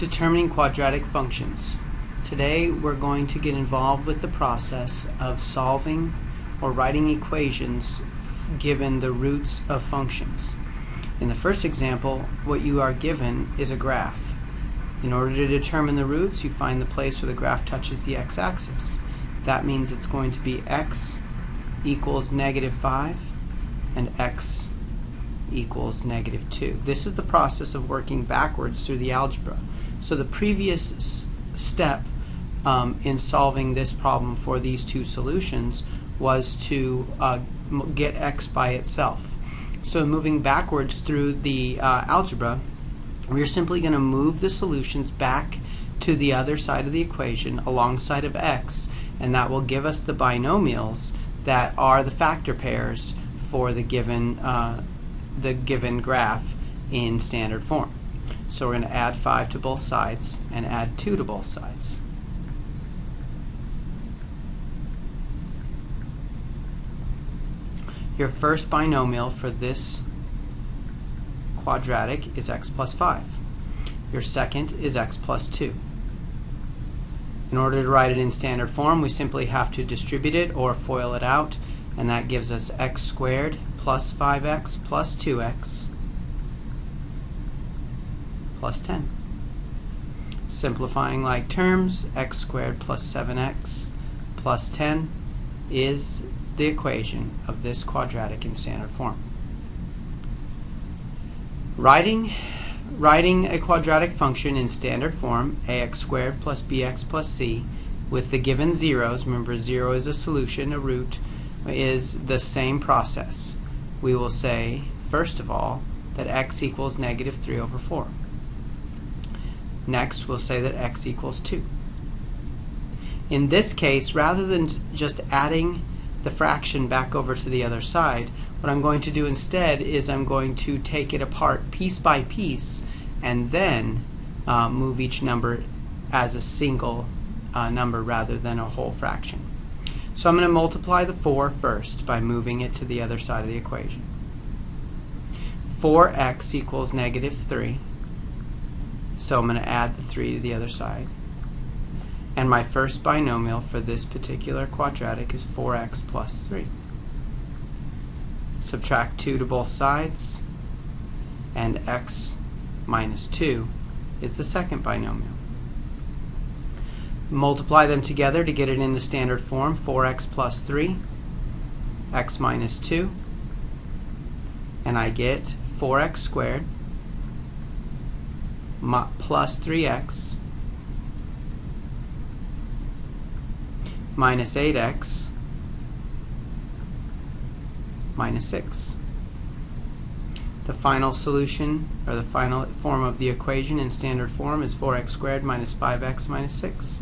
Determining quadratic functions. Today we're going to get involved with the process of solving or writing equations given the roots of functions. In the first example, what you are given is a graph. In order to determine the roots, you find the place where the graph touches the x-axis. That means it's going to be x equals -5 and x equals -2. This is the process of working backwards through the algebra. So the previous step in solving this problem for these two solutions was to get x by itself. So moving backwards through the algebra, we're simply going to move the solutions back to the other side of the equation alongside of x, and that will give us the binomials that are the factor pairs for the given graph in standard form. So we're going to add 5 to both sides and add 2 to both sides. Your first binomial for this quadratic is x plus 5. Your second is x plus 2. In order to write it in standard form, we simply have to distribute it or FOIL it out, and that gives us x squared plus 5x plus 2x plus 10. Simplifying like terms, x squared plus 7x plus 10 is the equation of this quadratic in standard form. Writing a quadratic function in standard form, ax squared plus bx plus c, with the given zeros, remember 0 is a solution, a root, is the same process. We will say, first of all, that x equals -3/4. Next, we'll say that x equals 2. In this case, rather than just adding the fraction back over to the other side, what I'm going to do instead is I'm going to take it apart piece by piece and then move each number as a single number rather than a whole fraction. So I'm going to multiply the 4 first by moving it to the other side of the equation. 4x equals -3. So I'm going to add the 3 to the other side. And my first binomial for this particular quadratic is 4x plus 3. Subtract 2 to both sides, and x minus 2 is the second binomial. Multiply them together to get it in the standard form, 4x plus 3, x minus 2, and I get 4x squared plus 3x minus 8x minus 6. The final solution, or the final form of the equation in standard form, is 4x squared minus 5x minus 6.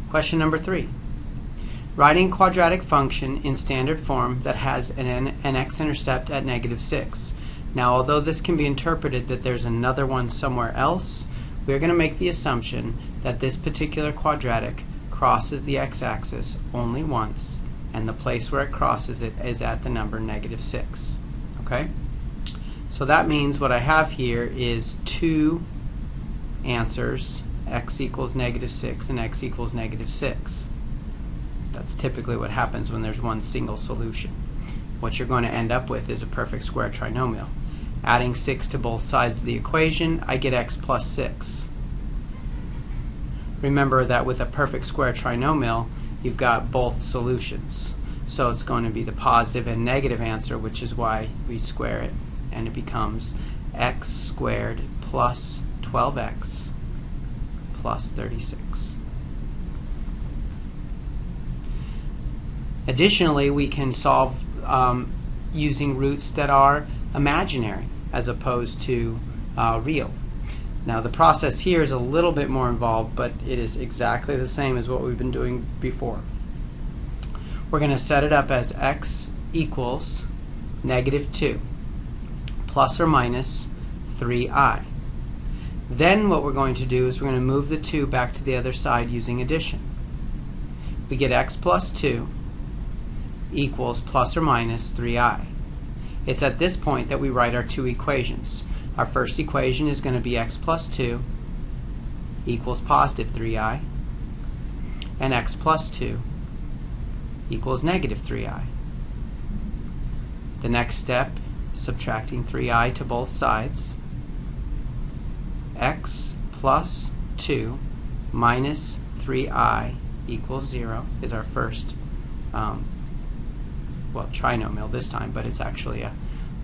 Question number 3. Writing quadratic function in standard form that has an x-intercept at -6. Now, although this can be interpreted that there's another one somewhere else, we're going to make the assumption that this particular quadratic crosses the x-axis only once, and the place where it crosses it is at the number -6. Okay? So that means what I have here is two answers, x equals -6 and x equals -6. That's typically what happens when there's one single solution. What you're going to end up with is a perfect square trinomial. Adding 6 to both sides of the equation, I get x plus 6. Remember that with a perfect square trinomial, you've got both solutions. So it's going to be the positive and negative answer, which is why we square it, and it becomes x squared plus 12x plus 36. Additionally, we can solve using roots that are imaginary as opposed to real. Now, the process here is a little bit more involved, but it is exactly the same as what we've been doing before. We're going to set it up as x equals -2 plus or minus 3i. Then what we're going to do is we're going to move the 2 back to the other side using addition. We get x plus 2 equals plus or minus 3i. It's at this point that we write our two equations. Our first equation is going to be x plus 2 equals positive 3i, and x plus 2 equals negative 3i. The next step, subtracting 3i to both sides. X plus 2 minus 3i equals 0 is our first, trinomial this time, but it's actually a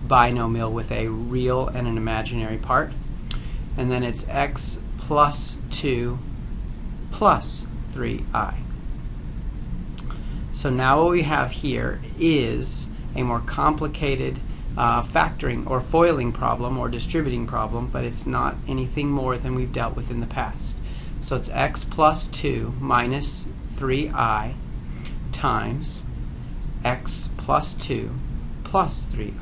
binomial with a real and an imaginary part. And then it's x plus 2 plus 3i. So now what we have here is a more complicated factoring or foiling problem or distributing problem, but it's not anything more than we've dealt with in the past. So it's x plus 2 minus 3i times x plus 2 plus 3i.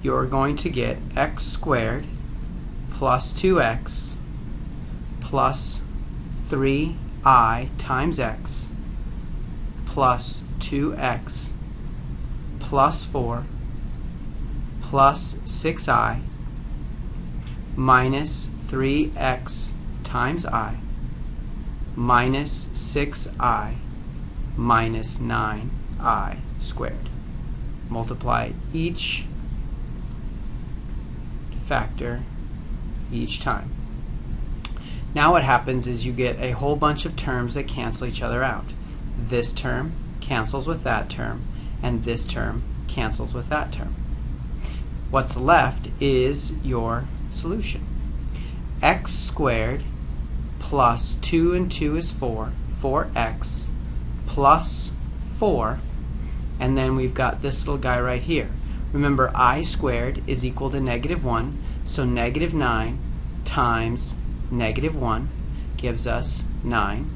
You're going to get x squared plus 2x plus 3i times x plus 2x plus 4 plus 6i minus 3x times I minus 6i minus 9i squared. Multiply each factor each time. Now what happens is you get a whole bunch of terms that cancel each other out. This term cancels with that term, and this term cancels with that term. What's left is your solution. X squared plus 2 and 2 is 4, 4x plus 4, and then we've got this little guy right here. Remember, I squared is equal to negative 1, so negative 9 times negative 1 gives us 9,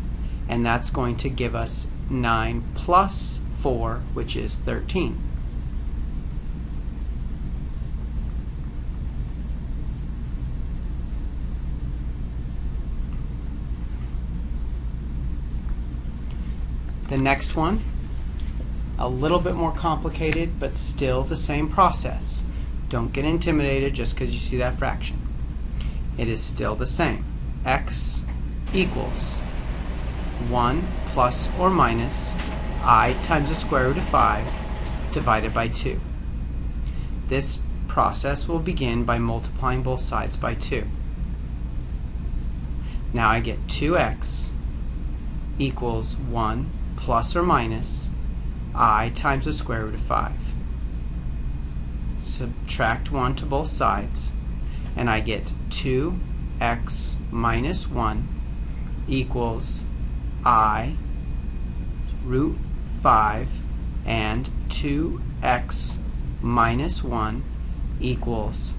and that's going to give us 9 plus 4, which is 13. The next one, a little bit more complicated, but still the same process. Don't get intimidated just because you see that fraction. It is still the same. X equals 1 plus or minus I times the square root of 5 divided by 2. This process will begin by multiplying both sides by 2. Now I get 2x equals 1 plus or minus I times the square root of 5. Subtract 1 to both sides, and I get 2x minus 1 equals I root 5, and 2x minus 1 equals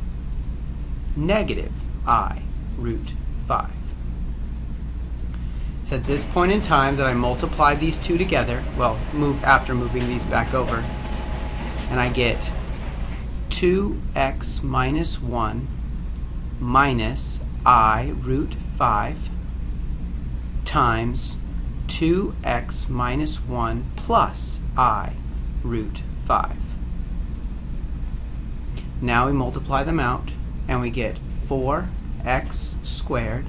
negative I root 5. It's at this point in time that I multiply these two together, after moving these back over, and I get 2x minus 1 minus I root 5 times 2x minus 1 plus I root 5. Now we multiply them out, and we get 4x squared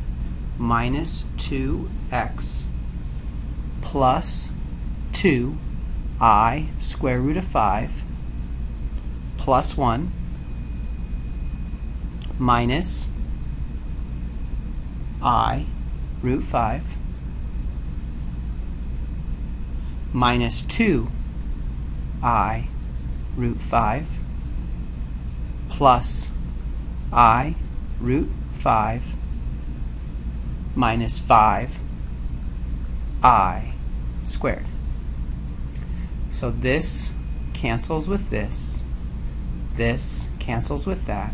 minus 2x plus 2I square root of 5 plus 1 minus I root 5 minus 2I root 5 plus I root 5 minus 5I squared. So this cancels with this cancels with that,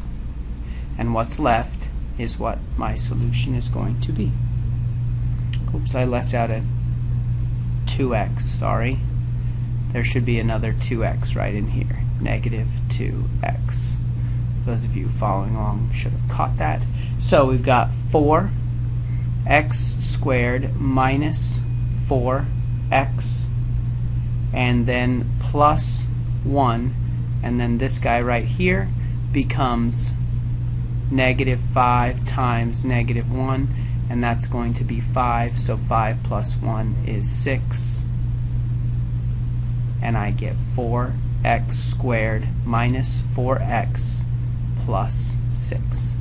and what's left is what my solution is going to be. Oops, I left out a 2x, sorry. There should be another 2x right in here, negative 2x. Those of you following along should have caught that. So we've got 4x squared minus 4x, and then plus 1, and then this guy right here becomes negative 5 times negative 1, and that's going to be 5, so 5 plus 1 is 6, and I get 4x squared minus 4x plus 6.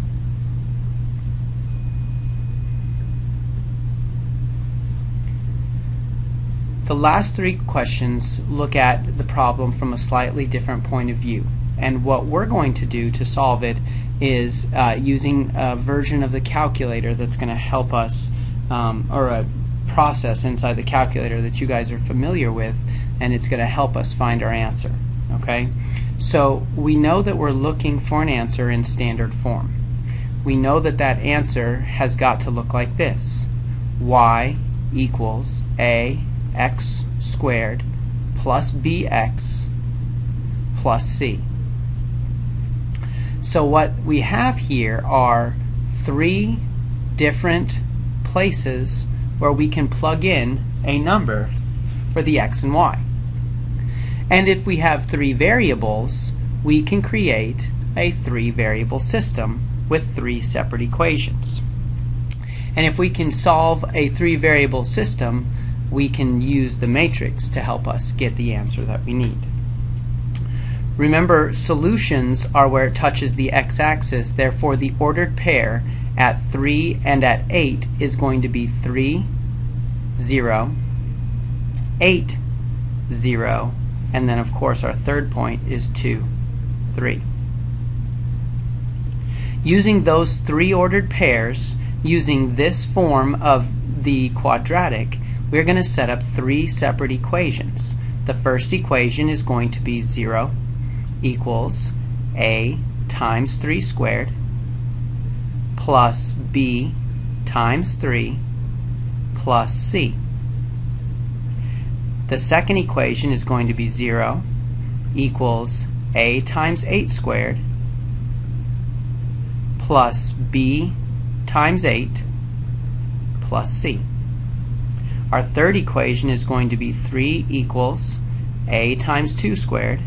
The last three questions look at the problem from a slightly different point of view, and what we're going to do to solve it is using a version of the calculator that's going to help us, or a process inside the calculator that you guys are familiar with, and it's going to help us find our answer. Okay? So we know that we're looking for an answer in standard form. We know that that answer has got to look like this: y equals ax squared plus bx plus c. So what we have here are three different places where we can plug in a number for the x and y. And if we have three variables, we can create a three-variable system with three separate equations. And if we can solve a three-variable system, we can use the matrix to help us get the answer that we need. Remember, solutions are where it touches the x-axis, therefore the ordered pair at 3 and at 8 is going to be 3, 0, 8, 0, and then of course our third point is 2, 3. Using those three ordered pairs, using this form of the quadratic, we're going to set up three separate equations. The first equation is going to be 0 equals a times 3 squared plus b times 3 plus c. The second equation is going to be 0 equals a times 8 squared plus b times 8 plus c. Our third equation is going to be 3 equals a times 2 squared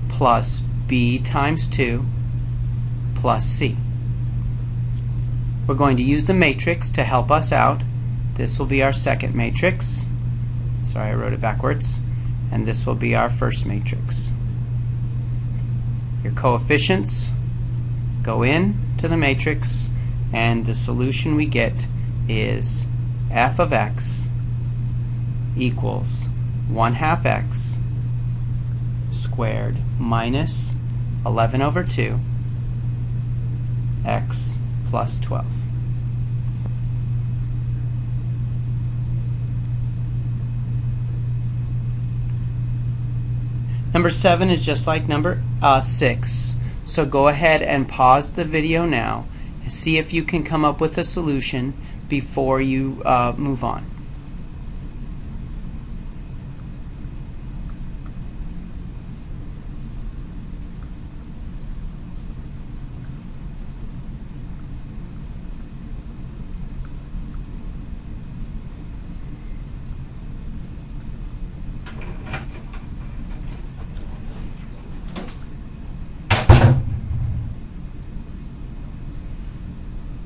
plus b times 2 plus c. We're going to use the matrix to help us out. This will be our second matrix. Sorry, I wrote it backwards. And this will be our first matrix. Your coefficients go in to the matrix, and the solution we get is f of x equals 1/2 x squared minus 11 over 2 x plus 12. Number 7 is just like number 6, so go ahead and pause the video now and see if you can come up with a solution before you move on.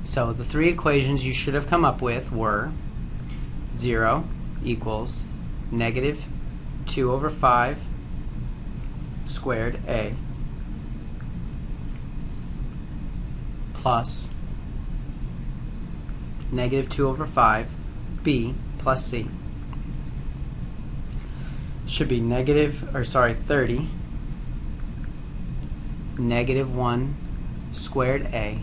So the three equations you should have come up with were 0 equals negative 2 over 5 squared a plus negative 2 over 5 b plus c. Should be 30 negative 1 squared a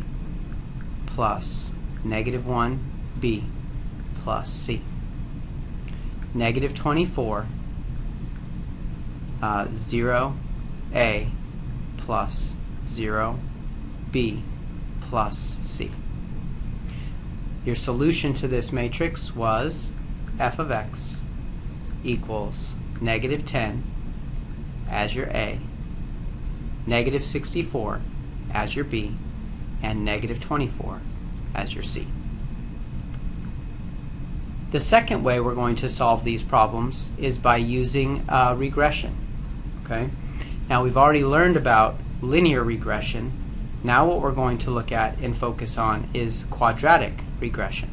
plus negative 1 b plus c. Negative 24 0 a plus 0 b plus c. Your solution to this matrix was f of x equals negative 10 as your a, negative 64 as your b, and negative 24 as your c. The second way we're going to solve these problems is by using regression. Okay? Now we've already learned about linear regression. Now what we're going to look at and focus on is quadratic regression.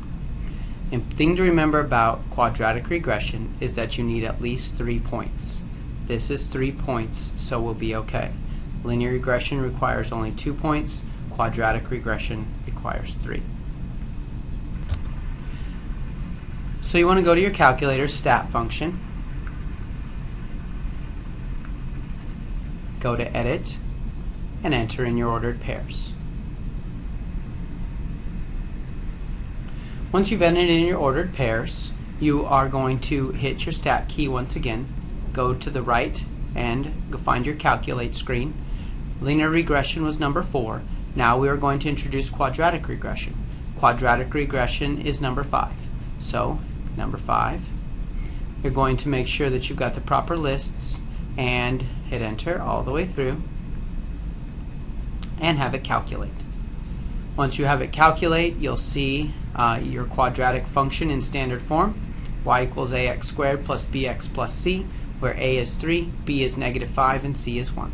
And the thing to remember about quadratic regression is that you need at least 3 points. This is 3 points, so we'll be okay. Linear regression requires only 2 points. Quadratic regression requires 3. So you want to go to your calculator, stat function, go to edit, and enter in your ordered pairs. Once you've entered in your ordered pairs, you are going to hit your stat key once again, go to the right and go find your calculate screen. Linear regression was number 4. Now we are going to introduce quadratic regression. Quadratic regression is number 5. So number 5, you're going to make sure that you've got the proper lists and hit enter all the way through and have it calculate. Once you have it calculate, you'll see your quadratic function in standard form, y equals ax squared plus bx plus c, where a is 3, b is -5, and c is 1.